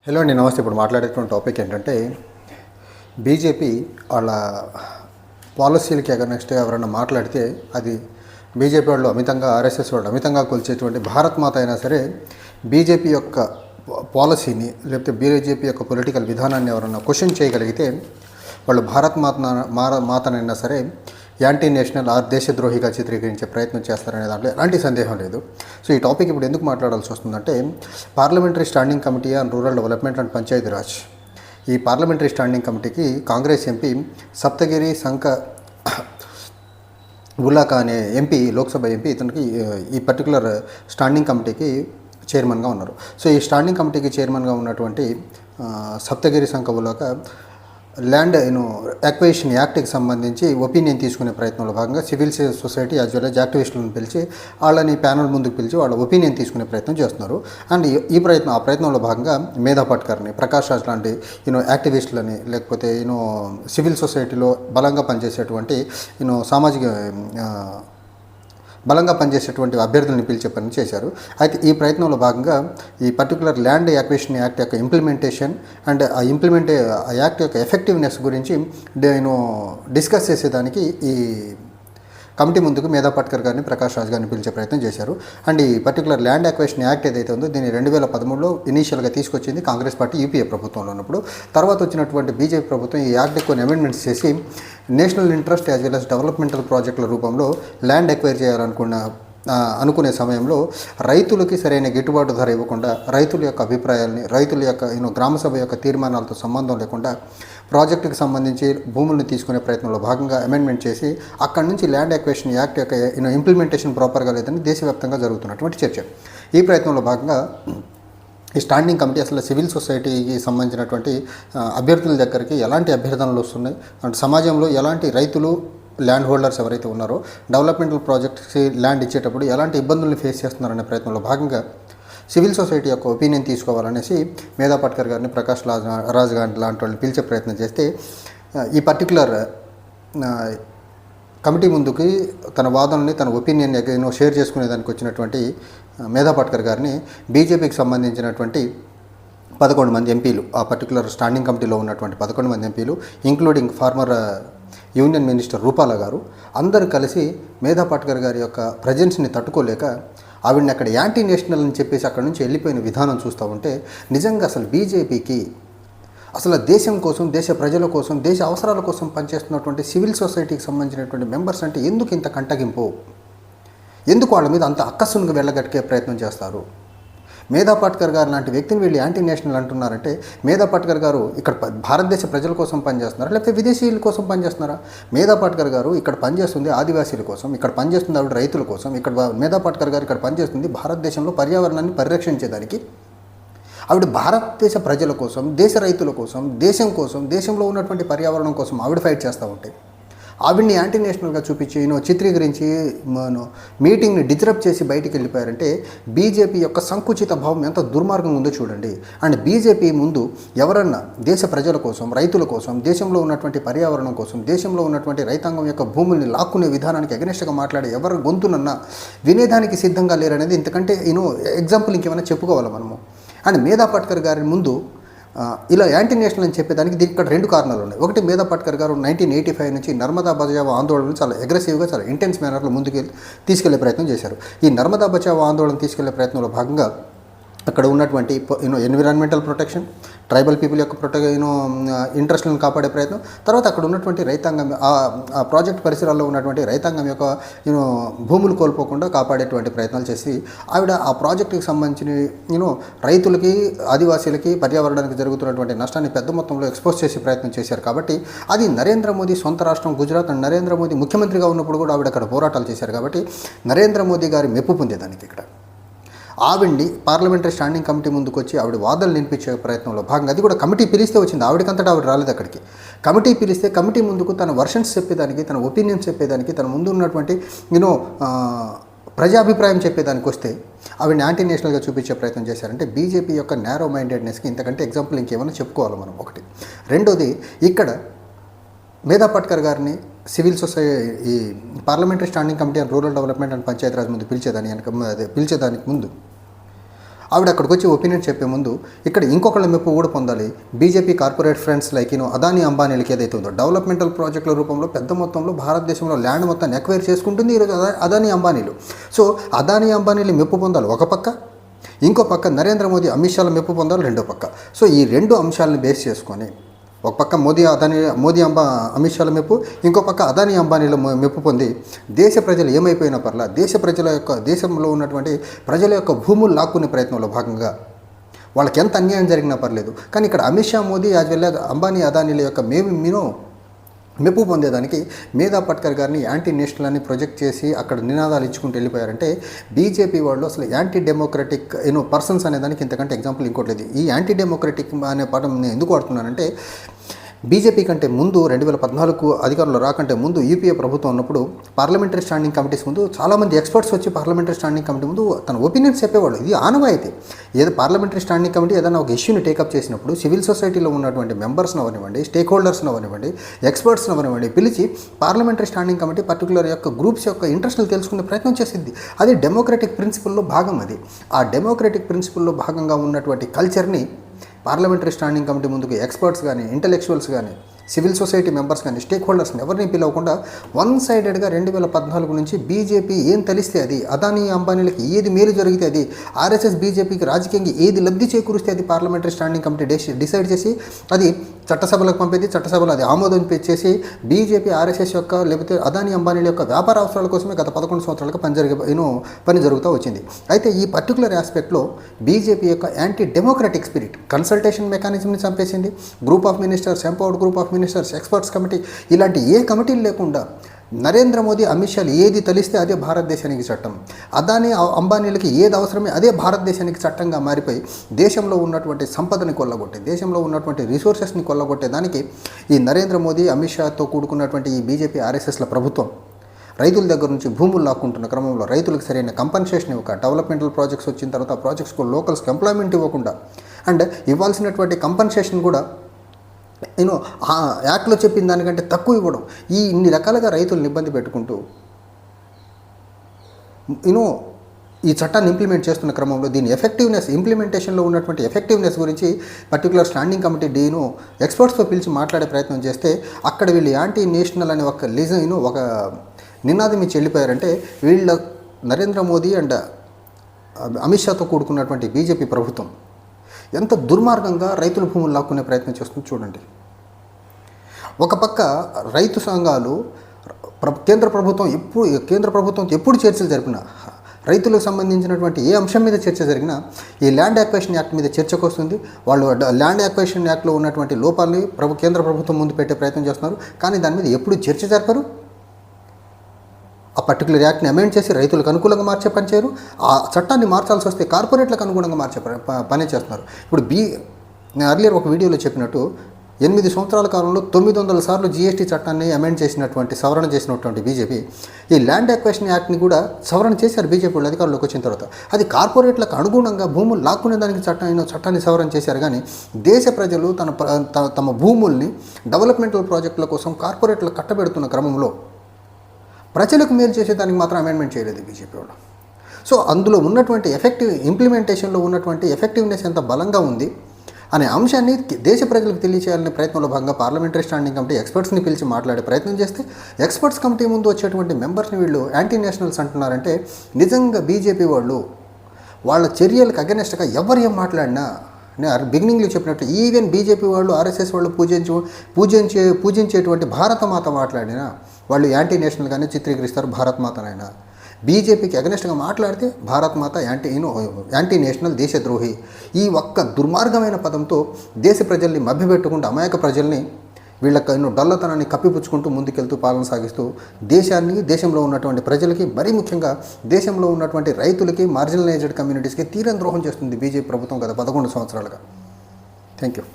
Hello అండి, నమస్తే. ఇప్పుడు మాట్లాడేటువంటి టాపిక్ ఏంటంటే బీజేపీ వాళ్ళ పాలసీలకి నెక్స్ట్ ఎవరైనా మాట్లాడితే అది బీజేపీ వాళ్ళు అమితంగా, ఆర్ఎస్ఎస్ వాళ్ళు అమితంగా కొలిచేటువంటి భారత్ మాత అయినా సరే బీజేపీ యొక్క పాలసీని లేకపోతే బీజేపీ యొక్క పొలిటికల్ విధానాన్ని ఎవరైనా క్వశ్చన్ చేయగలిగితే వాళ్ళు భారత్ మాతనైనా సరే యాంటీ నేషనల్ ఆర్ దేశద్రోహిగా చిత్రీకరించే ప్రయత్నం చేస్తారనే దాంట్లో ఎలాంటి సందేహం లేదు. సో ఈ టాపిక్ ఇప్పుడు ఎందుకు మాట్లాడాల్సి వస్తుందంటే parliamentary standing committee on rural development and Panchayati Raj, ఈ పార్లమెంటరీ స్టాండింగ్ కమిటీకి కాంగ్రెస్ ఎంపీ సప్తగిరి సంక ఉల్లాకా అనే ఎంపీ, లోక్సభ ఎంపీ, ఇతనికి ఈ పర్టికులర్ స్టాండింగ్ కమిటీకి చైర్మన్గా ఉన్నారు. సో ఈ స్టాండింగ్ కమిటీకి చైర్మన్గా ఉన్నటువంటి సప్తగిరి సంక ఉల్లాకా ల్యాండ్ యాక్విజిషన్ యాక్ట్కి సంబంధించి ఒపీనియన్ తీసుకునే ప్రయత్నంలో భాగంగా civil society as well as యాక్టివిస్టులను పిలిచి వాళ్ళని ప్యానల్ ముందుకు పిలిచి వాళ్ళ ఒపీనియన్ తీసుకునే ప్రయత్నం చేస్తున్నారు. అండ్ ఆ ప్రయత్నంలో భాగంగా మేధా పట్కర్ని, ప్రకాష్ రాజ్ లాంటి యాక్టివిస్టులని, లేకపోతే సివిల్ సొసైటీలో బలంగా పనిచేసేటువంటి బలంగా పనిచేసేటువంటి అభ్యర్థులను పిలిచే పని చేశారు. అయితే ఈ ప్రయత్నంలో భాగంగా ఈ పర్టికులర్ ల్యాండ్ యాక్విజిషన్ యాక్ట్ యొక్క ఇంప్లిమెంటేషన్ అండ్ ఆ యాక్ట్ యొక్క ఎఫెక్టివ్నెస్ గురించి డిస్కస్ చేసేదానికి ఈ కమిటీ ముందుకు మేధా పట్కర్ గారిని, ప్రకాష్ రాజ్ గారిని పిలిచే ప్రయత్నం చేశారు. అండ్ ఈ పర్టికులర్ ల్యాండ్ యాక్విజిషన్ యాక్ట్ ఏదైతే ఉందో దీన్ని 2013లో ఇనీషియల్గా తీసుకొచ్చింది కాంగ్రెస్ పార్టీ యూపీఏ ప్రభుత్వంలో ఉన్నప్పుడు. తర్వాత వచ్చినటువంటి బీజేపీ ప్రభుత్వం ఈ యాక్ట్కి కొన్ని అమెండ్మెంట్స్ చేసి national interest as well as developmental ప్రాజెక్టుల రూపంలో ల్యాండ్ ఎక్వైర్ అనుకునే సమయంలో రైతులకి సరైన గిట్టుబాటు ధర ఇవ్వకుండా, రైతుల యొక్క అభిప్రాయాల్ని, రైతుల యొక్క గ్రామసభ యొక్క తీర్మానాలతో సంబంధం లేకుండా ప్రాజెక్టుకి సంబంధించి భూములను తీసుకునే ప్రయత్నంలో భాగంగా అమెండ్మెంట్ చేసి అక్కడి నుంచి ల్యాండ్ యాక్విజిషన్ యాక్ట్ యొక్క ఇంప్లిమెంటేషన్ ప్రాపర్గా లేదని దేశవ్యాప్తంగా జరుగుతున్నటువంటి చర్చ. ఈ ప్రయత్నంలో భాగంగా ఈ స్టాండింగ్ కమిటీ అసలు సివిల్ సొసైటీకి సంబంధించినటువంటి అభ్యర్థుల దగ్గరికి ఎలాంటి అభ్యర్థనలు వస్తున్నాయి, అంటే సమాజంలో ఎలాంటి రైతులు, ల్యాండ్ హోల్డర్స్ ఎవరైతే ఉన్నారో డెవలప్మెంటల్ ప్రాజెక్ట్స్కి ల్యాండ్ ఇచ్చేటప్పుడు ఎలాంటి ఇబ్బందులను ఫేస్ చేస్తున్నారనే ప్రయత్నంలో భాగంగా సివిల్ సొసైటీ యొక్క ఒపీనియన్ తీసుకోవాలనేసి మేధా పట్కర్ గారిని, ప్రకాష్ రాజ్ గారిని లాంటి వాళ్ళని పిలిచే ప్రయత్నం చేస్తే ఈ పర్టికులర్ కమిటీ ముందుకి తన వాదనని, తన ఒపీనియన్ షేర్ చేసుకునేదానికి వచ్చినటువంటి మేధా పట్కర్ గారిని బీజేపీకి సంబంధించినటువంటి 11 మంది ఎంపీలు, ఆ పర్టికులర్ స్టాండింగ్ కమిటీలో ఉన్నటువంటి 11 మంది ఎంపీలు ఇంక్లూడింగ్ ఫార్మర్ యూనియన్ మినిస్టర్ రూపాల గారు అందరూ కలిసి మేధా పట్కర్ గారి యొక్క ప్రజెన్స్ని తట్టుకోలేక ఆవిడని అక్కడ యాంటీ నేషనల్ అని చెప్పేసి అక్కడ నుంచి వెళ్ళిపోయిన విధానం చూస్తూ ఉంటే నిజంగా అసలు బీజేపీకి అసలు దేశం కోసం, దేశ ప్రజల కోసం, దేశ అవసరాల కోసం పనిచేస్తున్నటువంటి సివిల్ సొసైటీకి సంబంధించినటువంటి మెంబర్స్ అంటే ఎందుకు ఇంత కంటగింపు, ఎందుకు వాళ్ళ మీద అంత అక్కసునుగా వెళ్ళగట్టే ప్రయత్నం చేస్తారు? మేధా పట్కర్ గారు లాంటి వ్యక్తిని వీళ్ళు యాంటీ నేషనల్ అంటున్నారంటే మేధా పట్కర్ గారు ఇక్కడ భారతదేశ ప్రజల కోసం పనిచేస్తున్నారా లేకపోతే విదేశీయుల కోసం పనిచేస్తున్నారా? మేధా పట్కర్ గారు ఇక్కడ పనిచేస్తుంది ఆదివాసీల కోసం, ఇక్కడ పనిచేస్తుంది ఆవిడ రైతుల కోసం. ఇక్కడ మేధా పట్కర్ గారు ఇక్కడ పనిచేస్తుంది భారతదేశంలో పర్యావరణాన్ని పరిరక్షించేదానికి. ఆవిడ భారతదేశ ప్రజల కోసం, దేశ రైతుల కోసం, దేశం కోసం, దేశంలో ఉన్నటువంటి పర్యావరణం కోసం ఆవిడ ఫైట్ చేస్తూ ఉంటే ఆవిడ్ని యాంటీ నేషనల్గా చూపించి చిత్రీకరించి మీటింగ్ని డిస్టర్బ్ చేసి బయటికి వెళ్ళిపోయారంటే బీజేపీ యొక్క సంకుచిత భావం ఎంత దుర్మార్గంగా ఉందో చూడండి. అండ్ బీజేపీ ముందు ఎవరన్నా దేశ ప్రజల కోసం, రైతుల కోసం, దేశంలో ఉన్నటువంటి పర్యావరణం కోసం, దేశంలో ఉన్నటువంటి రైతాంగం యొక్క భూముల్ని లాక్కునే విధానానికి ఎగనెస్ట్గా మాట్లాడే ఎవరు గొంతునన్నా వినేదానికి సిద్ధంగా లేరనేది ఇంతకంటే ఎగ్జాంపుల్ ఇంకేమైనా చెప్పుకోవాలి మనము. అండ్ మేధా పట్కర్ గారి ముందు ఇలా యాంటీ నేషనల్ అని చెప్పేదానికి దీనికి ఇక్కడ 2 కారణాలు ఉన్నాయి. ఒకటి, మేధా పట్కర్ గారు 1985 నుంచి నర్మదా బచావో ఆందోళనలు చాలా అగ్రెసివ్గా, చాలా ఇంటెన్స్ మేనర్లో ముందుకు తీసుకెళ్లే ప్రయత్నం చేశారు. ఈ నర్మదా బచావో ఆందోళన తీసుకెళ్లే ప్రయత్నంలో భాగంగా అక్కడ ఉన్నటువంటి ఎన్విరాన్మెంటల్ ప్రొటెక్షన్, ట్రైబల్ పీపుల్ యొక్క ఇంట్రెస్ట్లను కాపాడే ప్రయత్నం, తర్వాత అక్కడ ఉన్నటువంటి రైతాంగం, ఆ ప్రాజెక్ట్ పరిసరాల్లో ఉన్నటువంటి రైతాంగం యొక్క భూములు కోల్పోకుండా కాపాడేటువంటి ప్రయత్నాలు చేసి ఆవిడ ఆ ప్రాజెక్టుకి సంబంధించిన రైతులకి, ఆదివాసీలకి, పర్యావరణానికి జరుగుతున్నటువంటి నష్టాన్ని పెద్ద మొత్తంలో ఎక్స్పోజ్ చేసే ప్రయత్నం చేశారు. కాబట్టి అది నరేంద్ర మోదీ సొంత రాష్ట్రం గుజరాత్, అండ్ నరేంద్ర మోదీ ముఖ్యమంత్రిగా ఉన్నప్పుడు కూడా ఆవిడ అక్కడ పోరాటాలు చేశారు. కాబట్టి నరేంద్ర మోదీ గారి మెప్పు పొందేదానికి ఇక్కడ ఆవిడ్ని పార్లమెంటరీ స్టాండింగ్ కమిటీ ముందుకు వచ్చి ఆవిడ వాదనలు వినిపించే ప్రయత్నంలో భాగంగా, అది కూడా కమిటీ పిలిస్తే వచ్చింది, ఆవిడకంతటా ఆవిడ రాలేదు అక్కడికి. కమిటీ పిలిస్తే కమిటీ ముందుకు తన వర్షన్స్ చెప్పేదానికి, తన ఒపీనియన్స్ చెప్పేదానికి, తన ముందు ఉన్నటువంటి ప్రజాభిప్రాయం చెప్పేదానికి వస్తే ఆవిడ యాంటీ నేషనల్గా చూపించే ప్రయత్నం చేశారంటే బీజేపీ యొక్క నేరో మైండెడ్నెస్కి ఇంతకంటే ఎగ్జాంపుల్ ఇంకేమైనా చెప్పుకోవాలి మనం. ఒకటి. రెండోది, ఇక్కడ మేధా పట్కర్ గారిని సివిల్ సొసైటీ ఈ parliamentary standing committee on rural development and Panchayati Raj ముందు పిలిచేదానికి ముందు ఆవిడ అక్కడికి వచ్చి ఒపీనియన్ చెప్పే ముందు ఇక్కడ ఇంకొకళ్ళ మెప్పు కూడా పొందాలి. BJP corporate friends like Adani అంబానీలకి ఏదైతే ఉందో డెవలప్మెంటల్ ప్రాజెక్టుల రూపంలో పెద్ద మొత్తంలో భారతదేశంలో ల్యాండ్ మొత్తాన్ని ఎక్వైర్ చేసుకుంటుంది ఈరోజు అదానీ అంబానీలు. సో అదానీ అంబానీలు మెప్పు పొందాలి ఒక పక్క, ఇంకో పక్క నరేంద్ర మోదీ అమిత్ షాల మెప్పు పొందాలి రెండో పక్క. సో ఈ రెండు అంశాలను బేస్ చేసుకొని ఒక పక్క మోదీ అమిత్ షాల మెప్పు, ఇంకో పక్క అదానీ అంబానీల మెప్పు పొంది దేశ ప్రజలు ఏమైపోయినా పర్లా దేశంలో ఉన్నటువంటి ప్రజల యొక్క భూములు లాక్కునే ప్రయత్నంలో భాగంగా వాళ్ళకి ఎంత అన్యాయం జరిగినా పర్లేదు, కానీ ఇక్కడ Amit Shah Modi as well as Ambani అదానీల యొక్క మెప్పు పొందేదానికి మేధా పట్కర్ గారిని యాంటీ నేషనల్ అని ప్రొజెక్ట్ చేసి అక్కడ నినాదాలు ఇచ్చుకుంటూ వెళ్ళిపోయారంటే బీజేపీ వాళ్ళు అసలు యాంటీ డెమోక్రటిక్ పర్సన్స్ అనేదానికి ఇంతకంటే ఎగ్జాంపుల్ ఇంకోటి లేదు. ఈ యాంటీ డెమోక్రటిక్ అనే పదం నేను ఎందుకు వాడుతున్నానంటే బీజేపీ కంటే ముందు 2014 అధికారంలో రాకంటే ముందు యూపీఏ ప్రభుత్వం ఉన్నప్పుడు పార్లమెంటరీ స్టాండింగ్ కమిటీస్ ముందు చాలామంది ఎక్స్పర్ట్స్ వచ్చి పార్లమెంటరీ స్టాండింగ్ కమిటీ ముందు తన ఒపీనియన్స్ చెప్పేవాళ్ళు. ఇది ఆనవాయితీ. ఏదో పార్లమెంటరీ స్టాండింగ్ కమిటీ ఏదైనా ఒక ఇష్యూని టేకప్ చేసినప్పుడు సివిల్ సొసైటీలో ఉన్నటువంటి మెంబర్స్ని అవనివ్వండి, స్టేక్ హోల్డర్స్ని అవనివ్వండి, ఎక్స్పర్ట్స్ని అవనివ్వండి పిలిచి పార్లమెంటరీ స్టాండింగ్ కమిటీ పర్టికులర్ యొక్క గ్రూప్స్ యొక్క ఇంట్రెస్ట్ని తెలుసుకునే ప్రయత్నం చేసింది. అది డెమోక్రటిక్ ప్రిన్సిపల్లో భాగం. అది ఆ డెమోక్రటిక్ ప్రిన్సిపల్లో భాగంగా ఉన్నటువంటి కల్చర్ని పార్లమెంటరీ స్టాండింగ్ కమిటీ ముందుకు ఎక్స్పర్ట్స్ కానీ, ఇంటలెక్చువల్స్ కానీ, సివిల్ సొసైటీ మెంబర్స్ కానీ, స్టేక్ హోల్డర్స్ని ఎవరిని పిలవకుండా వన్ సైడెడ్గా 2014 నుంచి బీజేపీ ఏం తెలిస్తే అది, అదానీ అంబానీలకి ఏది మేలు జరిగితే అది, ఆర్ఎస్ఎస్ బీజేపీకి రాజకీయంగా ఏది లబ్ధి చేకూరిస్తే అది పార్లమెంటరీ స్టాండింగ్ కమిటీ డిసైడ్ చేసి అది చట్టసభలకు పంపేది, చట్టసభలో అది ఆమోదం చేసి బీజేపీ ఆర్ఎస్ఎస్ యొక్క లేకపోతే అదానీ అంబానీల యొక్క వ్యాపార అవసరాల కోసమే గత 11 సంవత్సరాలుగా పని జరుగుతూ వచ్చింది. అయితే ఈ పర్టికులర్ ఆస్పెక్ట్లో బీజేపీ యొక్క యాంటీ డెమోక్రటిక్ స్పిరిట్ కన్సల్టేషన్ మెకానిజంని చంపేసింది. Group of ministers, empowered group of ministers, experts committee ఇలాంటి ఏ కమిటీలు లేకుండా నరేంద్ర మోదీ, అమిత్ షాలు ఏది తలిస్తే అదే భారతదేశానికి చట్టం, అదానీ అంబానీలకి ఏది అవసరమే అదే భారతదేశానికి చట్టంగా మారిపోయి దేశంలో ఉన్నటువంటి సంపదని కొల్లగొట్టే, దేశంలో ఉన్నటువంటి రిసోర్సెస్ని కొల్లగొట్టే దానికి ఈ నరేంద్ర మోదీ, అమిత్ షాతో కూడుకున్నటువంటి ఈ బీజేపీ ఆర్ఎస్ఎస్ల ప్రభుత్వం రైతుల దగ్గర నుంచి భూములు లాక్కుంటున్న క్రమంలో రైతులకు సరైన కంపన్సేషన్ ఇవ్వక, డెవలప్మెంటల్ ప్రాజెక్ట్స్ వచ్చిన తర్వాత ఆ ప్రాజెక్ట్స్కు లోకల్స్కి ఎంప్లాయ్మెంట్ ఇవ్వకుండా అండ్ ఇవ్వాల్సినటువంటి కంపన్సేషన్ కూడా ఆ యాక్ట్లో చెప్పిన దానికంటే తక్కువ ఇవ్వడం, ఇన్ని రకాలుగా రైతులను ఇబ్బంది పెట్టుకుంటూ ఈ చట్టాన్ని ఇంప్లిమెంట్ చేస్తున్న క్రమంలో దీని ఇంప్లిమెంటేషన్లో ఉన్నటువంటి ఎఫెక్టివ్నెస్ గురించి పర్టికులర్ స్టాండింగ్ కమిటీ ఎక్స్పర్ట్స్తో పిలిచి మాట్లాడే ప్రయత్నం చేస్తే అక్కడ వీళ్ళు యాంటీ నేషనల్ అనే ఒక నినాదం ఇచ్చి వెళ్ళిపోయారంటే వీళ్ళ నరేంద్ర మోదీ అండ్ అమిత్ షాతో కూడుకున్నటువంటి బీజేపీ ప్రభుత్వం ఎంత దుర్మార్గంగా రైతుల భూములు లాక్కునే ప్రయత్నం చేస్తుందో చూడండి. ఒక పక్క రైతు సంఘాలు కేంద్ర ప్రభుత్వం ఎప్పుడు చర్చలు జరిపినా, రైతులకు సంబంధించినటువంటి ఏ అంశం మీద చర్చ జరిగినా ఈ ల్యాండ్ యాక్విజిషన్ యాక్ట్ మీద చర్చకు వస్తుంది. వాళ్ళు ల్యాండ్ యాక్విజిషన్ యాక్ట్లో ఉన్నటువంటి లోపాలని కేంద్ర ప్రభుత్వం ముందు పెట్టే ప్రయత్నం చేస్తున్నారు. కానీ దాని మీద ఎప్పుడు చర్చ జరపరు. ఆ పర్టికులర్ యాక్ట్ని అమెండ్ చేసి రైతులకు అనుకూలంగా మార్చే పని చేయరు. ఆ చట్టాన్ని మార్చాల్సి వస్తే కార్పొరేట్లకు అనుగుణంగా మార్చే పని చేస్తున్నారు. ఇప్పుడు నేను అర్లియర్ ఒక వీడియోలో చెప్పినట్టు 8 సంవత్సరాల కాలంలో 900 సార్లు జీఎస్టీ చట్టాన్ని అమెండ్ సవరణ చేసినటువంటి బీజేపీ ఈ ల్యాండ్ అక్విజిషన్ యాక్ట్ని కూడా సవరణ చేశారు. బీజేపీ వాళ్ళు అధికారంలోకి వచ్చిన తర్వాత అది కార్పొరేట్లకు అనుగుణంగా భూములు లాక్కునే దానికి చట్టాన్ని సవరణ చేశారు. కానీ దేశ ప్రజలు తమ భూముల్ని డెవలప్మెంటల్ ప్రాజెక్టుల కోసం కార్పొరేట్లకు కట్టబెడుతున్న క్రమంలో ప్రజలకు మేలు చేసేదానికి మాత్రం అమెండ్మెంట్ చేయలేదు బీజేపీ వాళ్ళు. సో అందులో ఉన్నటువంటి ఇంప్లిమెంటేషన్లో ఉన్నటువంటి ఎఫెక్టివ్నెస్ ఎంత బలంగా ఉంది అనే అంశాన్ని దేశ ప్రజలకు తెలియచేయాలనే ప్రయత్నంలో భాగంగా పార్లమెంటరీ స్టాండింగ్ కమిటీ ఎక్స్పర్ట్స్ని పిలిచి మాట్లాడే ప్రయత్నం చేస్తే ఎక్స్పర్ట్స్ కమిటీ ముందు వచ్చేటువంటి మెంబర్స్ని వీళ్ళు యాంటీ నేషనల్స్ అంటున్నారంటే నిజంగా బీజేపీ వాళ్ళు వాళ్ళ చర్యలకు అగెనెస్ట్గా ఎవరు ఏం మాట్లాడినా నేను బిగినింగ్లో చెప్పినట్టు ఈవెన్ బీజేపీ వాళ్ళు ఆర్ఎస్ఎస్ వాళ్ళు పూజించేటువంటి భారతమాత మాట్లాడినా వాళ్ళు యాంటీ నేషనల్గానే చిత్రీకరిస్తారు భారతమాతనైనా. బీజేపీకి అగెనెస్ట్గా మాట్లాడితే భారతమాత యాంటీ నేషనల్, దేశద్రోహి ఈ ఒక్క దుర్మార్గమైన పదంతో దేశ ప్రజల్ని మభ్యపెట్టుకుంటూ అమాయక ప్రజల్ని వీళ్ళకి డొల్లతనాన్ని కప్పిపుచ్చుకుంటూ ముందుకెళ్తూ పాలన సాగిస్తూ దేశంలో ఉన్నటువంటి ప్రజలకి మరీ ముఖ్యంగా దేశంలో ఉన్నటువంటి రైతులకి, మార్జినలైజ్డ్ కమ్యూనిటీస్కి తీరం ద్రోహం చేస్తుంది బీజేపీ ప్రభుత్వం గత 11 సంవత్సరాలుగా. Thank you.